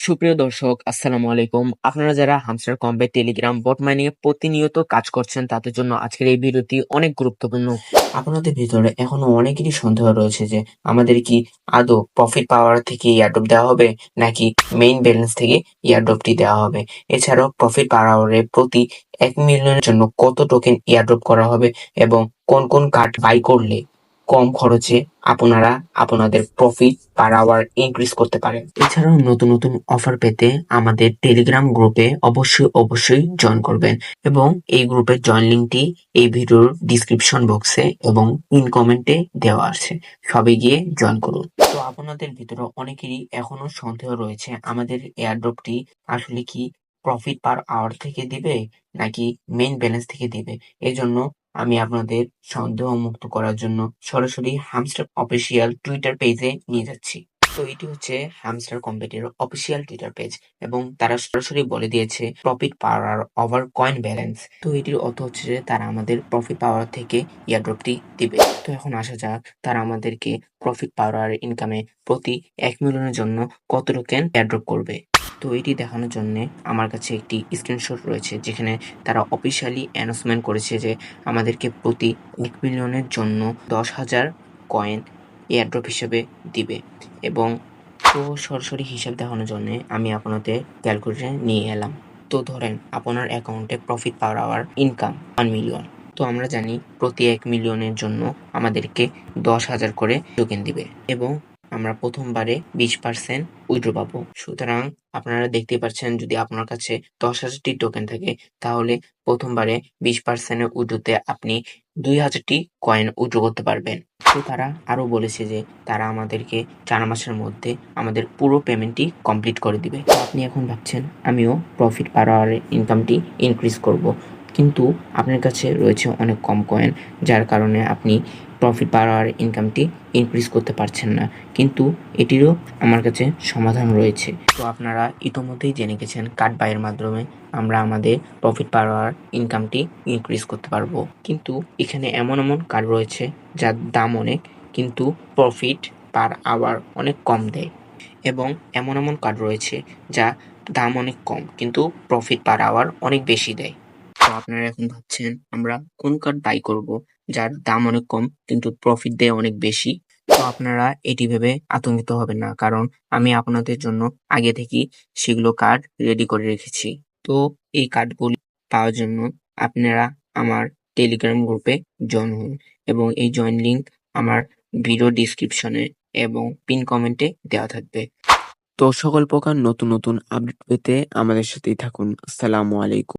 সুপ্রিয় দর্শক, আসসালামু আলাইকুম। আপনারা যারা Hamster Kombat Telegram bot mining এ প্রতিনিয়ত কাজ করছেন, তাদের জন্য আজকের এই ভিডিওটি অনেক গুরুত্বপূর্ণ। আপনাদের ভিতরে এখনো অনেকেরই সন্দেহ রয়েছে যে আমাদের কি আদৌ প্রফিট পাওয়ার থেকে এয়ারড্রপ দেওয়া হবে নাকি মেইন ব্যালেন্স থেকে এয়ারড্রপটি দেওয়া হবে। এছাড়াও প্রফিট পাওয়ারে প্রতি 1 মিলিয়নের জন্য কত টোকেন এয়ারড্রপ করা হবে এবং কোন কোন কার্ড বাই করলে কম খরচে আপনারা আপনাদের প্রফিট পার আওয়ার ইনক্রিজ করতে পারেন। এছাড়াও নতুন নতুন অফার পেতে আমাদের টেলিগ্রাম গ্রুপে অবশ্যই জয়েন করবেন এবং এই গ্রুপের জয়েন লিঙ্কটি এই ভিডিওর ডিসক্রিপশন বক্সে এবং ইন কমেন্টে দেওয়া আছে, সবাই গিয়ে জয়েন করুন। তো আপনাদের ভিতরে অনেকেরই এখনো সন্দেহ রয়েছে আমাদের এয়ারড্রপটি আসলে কি প্রফিট পার আওয়ার থেকে দিবে নাকি মেইন ব্যালেন্স থেকে দিবে। এই জন্য আমি আপনাদের সন্দেহ মুক্ত করার জন্য সরাসরি হামস্টার অফিসিয়াল টুইটার পেজে নিয়ে যাচ্ছি। তো এটি হচ্ছে হামস্টার কম্বেটের অফিসিয়াল টুইটার পেজ এবং তারা সরাসরি বলে দিয়েছে প্রফিট পাওয়ার ওভার কয়েন ব্যালেন্স। তো এটির অর্থ হচ্ছে যে তারা আমাদের প্রফিট পাওয়ার থেকে এয়ারড্রপটি দিবে। তো এখন আসা যাক তারা আমাদেরকে প্রফিট পাওয়ার ইনকামে প্রতি 1 মিলিয়নের জন্য কত টোকেন এয়ারড্রপ করবে। তো এটি দেখানোর জন্য আমার কাছে একটি স্ক্রিনশট রয়েছে যেখানে তারা অফিসিয়ালি অ্যানাউন্সমেন্ট করেছে যে আমাদেরকে প্রতি 1 মিলিয়নের জন্য 10,000 কয়েন এয়ারড্রপ হিসেবে দিবে। এবং তো সরাসরি হিসাব দেখানোর জন্য আমি আপনাদের ক্যালকুলেটর নিয়ে এলাম। তো ধরেন আপনার অ্যাকাউন্টে profit per hour income 1 million. তো আমরা জানি প্রতি 1 মিলিয়নের জন্য আমাদেরকে 10,000 করে টোকেন দিবে এবং আমরা প্রথমবারে 20% উইথড্র পাবো। সুতরাং আপনারা দেখতে পাচ্ছেন যদি আপনার কাছে 10,000টি টোকেন থাকে তাহলে প্রথমবারে 20% উইথড্রতে আপনি 2,000টি কয়েন উইথড্র করতে পারবেন। তো তারা আরো বলেছে যে তারা আমাদেরকে 4 মাসের মধ্যে আমাদের পুরো পেমেন্টটি কমপ্লিট করে দিবে। তো আপনি এখন ভাবছেন আমিও প্রফিট পার আওয়ারে ইনকামটি ইনক্রিজ করব, কিন্তু আপনার কাছে রয়েছে অনেক কম কয়েন, যার কারণে আপনি প্রফিট পার আওয়ার ইনকামটি ইনক্রিজ করতে পারছেন না। কিন্তু এটিরও আমার কাছে সমাধান রয়েছে। তো আপনারা ইতোমধ্যেই জেনে গেছেন কার্ড বাইয়ের মাধ্যমে আমরা আমাদের প্রফিট পার আওয়ার ইনকামটি ইনক্রিজ করতে পারবো। কিন্তু এখানে এমন কার্ড রয়েছে যার দাম অনেক কিন্তু প্রফিট পার আওয়ার অনেক কম দেয়, এবং এমন কার্ড রয়েছে যা দাম অনেক কম কিন্তু প্রফিট পার আওয়ার অনেক বেশি দেয়। তো আপনারা এখন ভাবছেন আমরা কোন কার্ড বাই করব যার দাম অনেক কম কিন্তু প্রফিট দেয় অনেক বেশি। তো আপনারা এটি ভেবে আতঙ্কিত হবেন না, কারণ আমি আপনাদের জন্য আগে থেকেই সেগুলো কার্ড রেডি করে রেখেছি। তো এই কার্ডগুলি পাওয়ার জন্য আপনারা আমার টেলিগ্রাম গ্রুপে জয়েন হন এবং এই জয়েন লিঙ্ক আমার ভিডিও ডিসক্রিপশনে এবং পিন কমেন্টে দেওয়া থাকবে। তো সকল প্রকার নতুন আপডেট পেতে আমাদের সাথেই থাকুন। আসসালামু আলাইকুম।